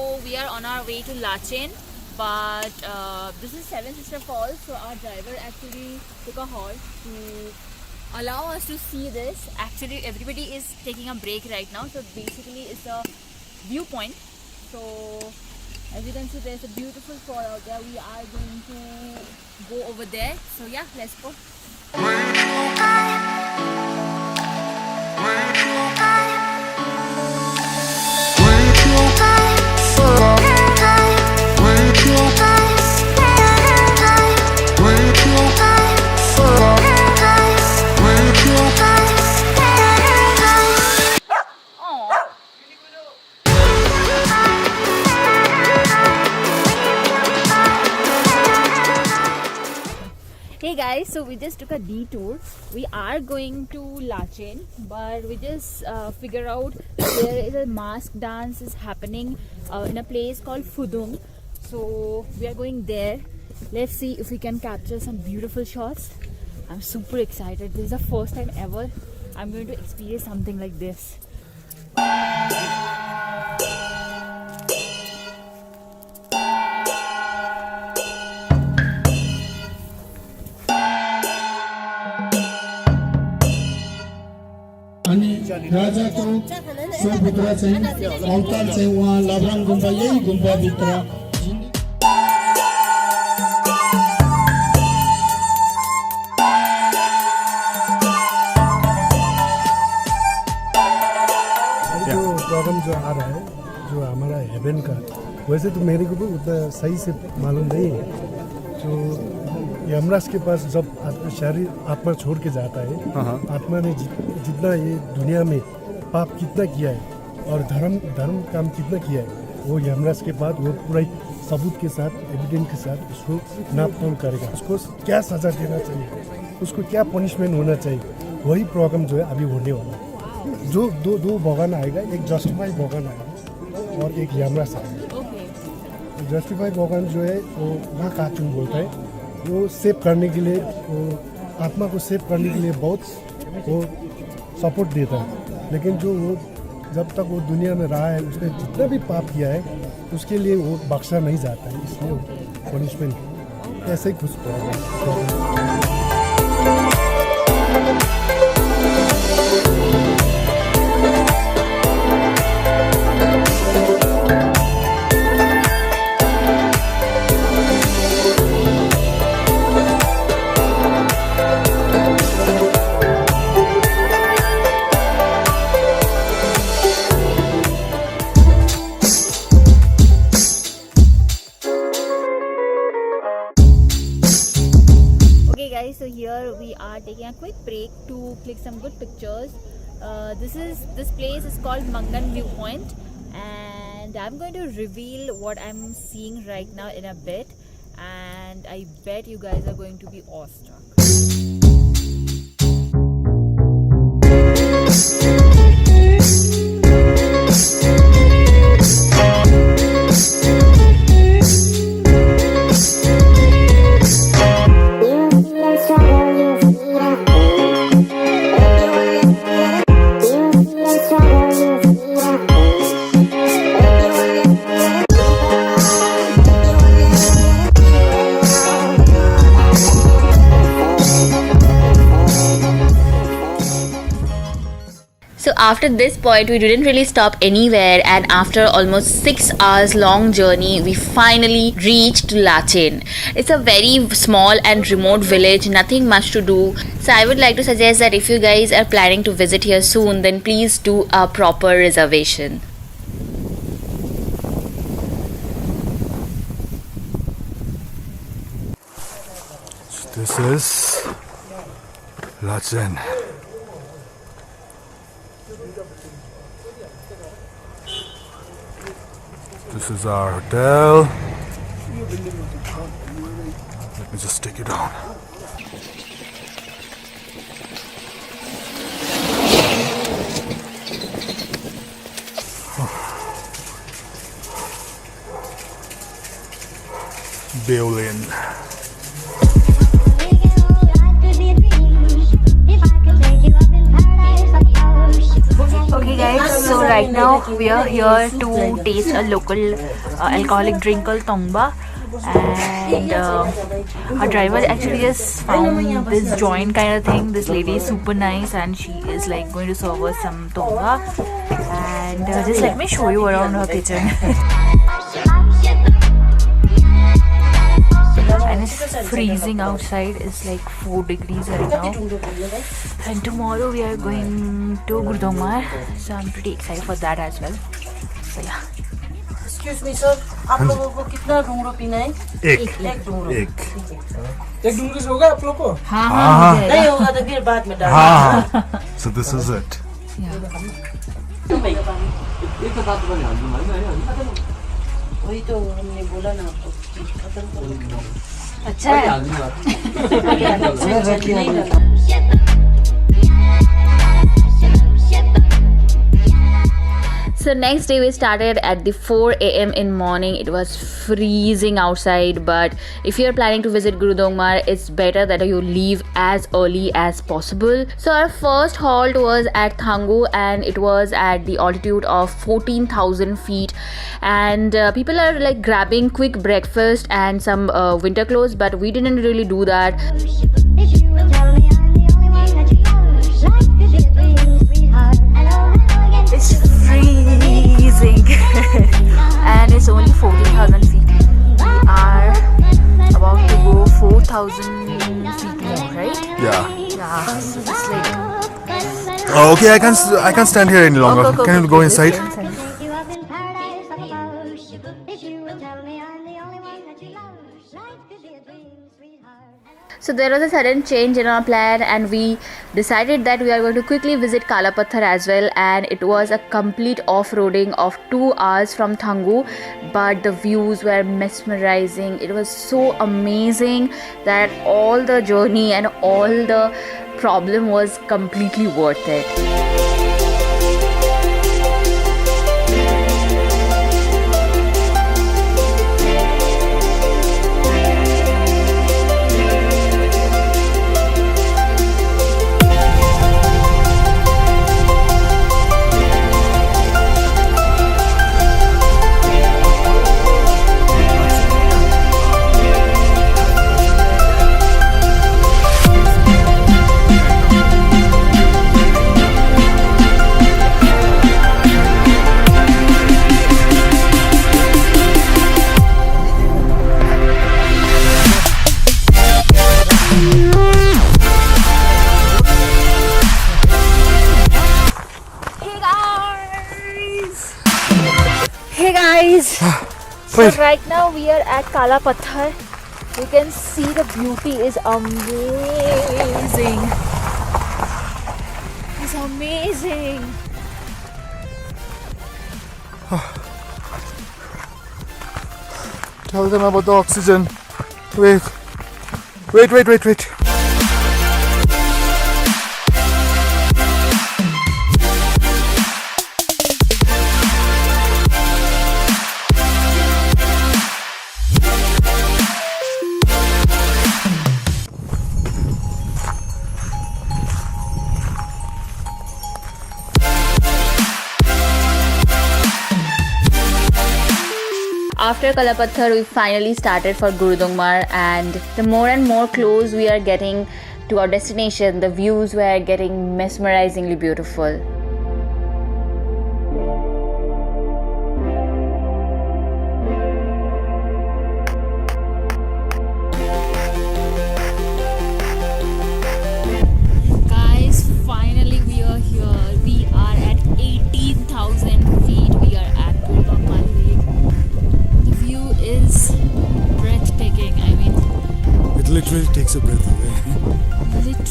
So we are on our way to Lachen, but this is Seven Sister Falls, so our driver actually took a halt to allow us to see this. Actually everybody is taking a break right now, so basically it's a viewpoint. So as you can see, there's a beautiful fall out there. We are going to go over there, so yeah, let's go. Hey guys, so we just took a detour. We are going to Lachen, but we just figure out there is a mask dance is happening in a place called Fudung. So we are going there. Let's see if we can capture some beautiful shots. I'm super excited. This is the first time ever I'm going to experience something like this. राजा को सुपुत्र चाहिँ अवतार चाहिँ उहाँ लभराङ गुम्बा यही गुम्बाभित्र जो programme जो आ रहा है जो हमारा हेवन का, वैसे तो मेरे को भी उतना सही से मालूम नहीं है। जो यमराज के पास जब शरीर आत्मा छोड़ के जाता है, आत्मा ने जितना ये दुनिया में पाप कितना किया है और धर्म काम कितना किया है, वो यमराज के बाद वो पूरा सबूत के साथ, एविडेंस के साथ उसको नापतोल करेगा। उसको क्या सजा देना चाहिए, उसको क्या पनिशमेंट होना चाहिए, वही प्रोग्राम जो है अभी होने वाला है। जो दो भगवान आएगा, एक जस्टिफाई भगवान आएगा और एक यमराज आएगा। जस्टिफाई भगवान जो है वो वहाँ काचुंग बोलता है, वो सेव करने के लिए, वो आत्मा को सेव करने के लिए बहुत वो सपोर्ट देता है। लेकिन जो वो जब तक वो दुनिया में रहा है, उसने जितना भी पाप किया है उसके लिए वो बख्शा नहीं जाता है, इसलिए पनिशमेंट ऐसे ही कुछ So here we are taking a quick break to click some good pictures. This place is called Mangan Viewpoint, and I'm going to reveal what I'm seeing right now in a bit, and I bet you guys are going to be awestruck. So after this point we didn't really stop anywhere, and after almost 6 hours long journey we finally reached Lachen. It's a very small and remote village, nothing much to do. So I would like to suggest that if you guys are planning to visit here soon, then please do a proper reservation. This is Lachen. This is our hotel. Let me just take you down. Violin. Okay guys, so right now we are here to taste a local alcoholic drink called Tongba, and our driver actually just found this joint kind of thing. This lady is super nice and she is like going to serve us some Tongba, and just let me show you around her kitchen. And it's freezing outside. It's like 4 degrees right now, and tomorrow we are going to Gurudongmar, so I'm pretty excited for that as well. So yeah. Excuse me sir, आप लोगों को कितना डूंगरो पीना है? एक डूंगरो। एक डूंगरी से होगा आप लोग को? हाँ हाँ हो नहीं होगा तो फिर बाद में डाल। Ah, so this is it. वही तो हमने बोला ना आपको खत्म करो। अच्छा है। नहीं डाला। So next day we started at the 4 a.m. in morning. It was freezing outside, but if you're planning to visit Gurudongmar, it's better that you leave as early as possible. So our first halt was at Thangu, and it was at the altitude of 14,000 feet, and people are like grabbing quick breakfast and some winter clothes, but we didn't really do that. It's freezing and it's only 14,000 feet. We are about to go 4,000 feet more, right? Yeah. Yeah, so it's like... Oh, okay, I can't stand here any longer. Okay, Can you go inside? So there was a sudden change in our plan, and we decided that we are going to quickly visit Kalapathar as well, and it was a complete off-roading of 2 hours from Thangu, but the views were mesmerizing. It was so amazing that all the journey and all the problem was completely worth it. So right now we are at Kalapathar. You can see the beauty is amazing. It's amazing. Tell them about the oxygen. Wait. After Kalapathar, we finally started for Gurudongmar, and the more and more close we are getting to our destination, the views were getting mesmerizingly beautiful. Guys, finally we are here. We are at 18,000 feet. We are at Gurudongmar Lake. The view is breathtaking. I mean, It literally takes a breath away.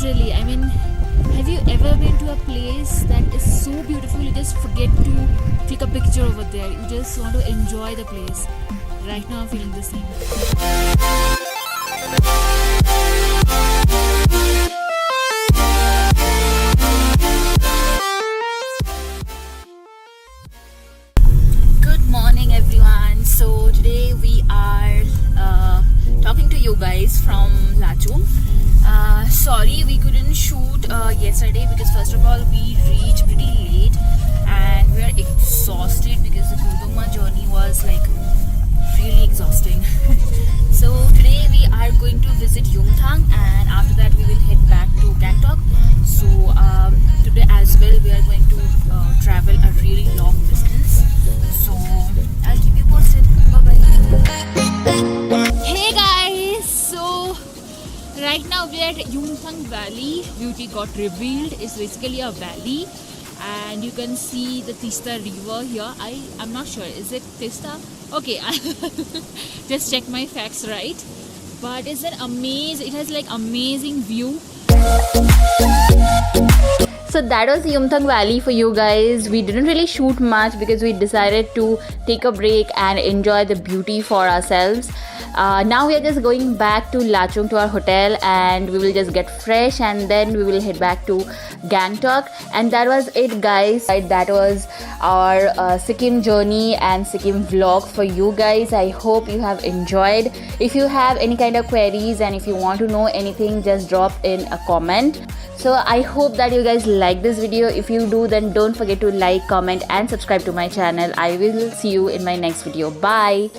literally, I mean, have you ever been to a place that is so beautiful you just forget to click a picture over there? You just want to enjoy the place. Right now I'm feeling the same. Good morning everyone. So today we are talking to you guys from Lachung. sorry we couldn't shoot yesterday because first of all we reached pretty late and we are exhausted because the Gurudongmar journey was like really exhausting. So today we are going to visit Yungthang and after that we will head back to Gangtok. So today as well we are going to travel a really long distance. So I'll keep you posted. Bye bye. Hey guys, so right now we are at Yungthang Valley. Beauty got revealed. It's basically a valley and you can see the Tista river here. I'm not sure, is it Tista? Okay, I just check my facts right. But it's an amazing, it has like amazing view. So that was Yungthang Valley for you guys. We didn't really shoot much because we decided to take a break and enjoy the beauty for ourselves. Now we are just going back to Lachung to our hotel and we will just get fresh and then we will head back to Gangtok. And that was it guys. That was our Sikkim journey and Sikkim vlog for you guys. I hope you have enjoyed. If you have any kind of queries and if you want to know anything, just drop in a comment. So I hope that you guys like this video. If you do, then don't forget to like, comment and subscribe to my channel. I will see you in my next video. Bye.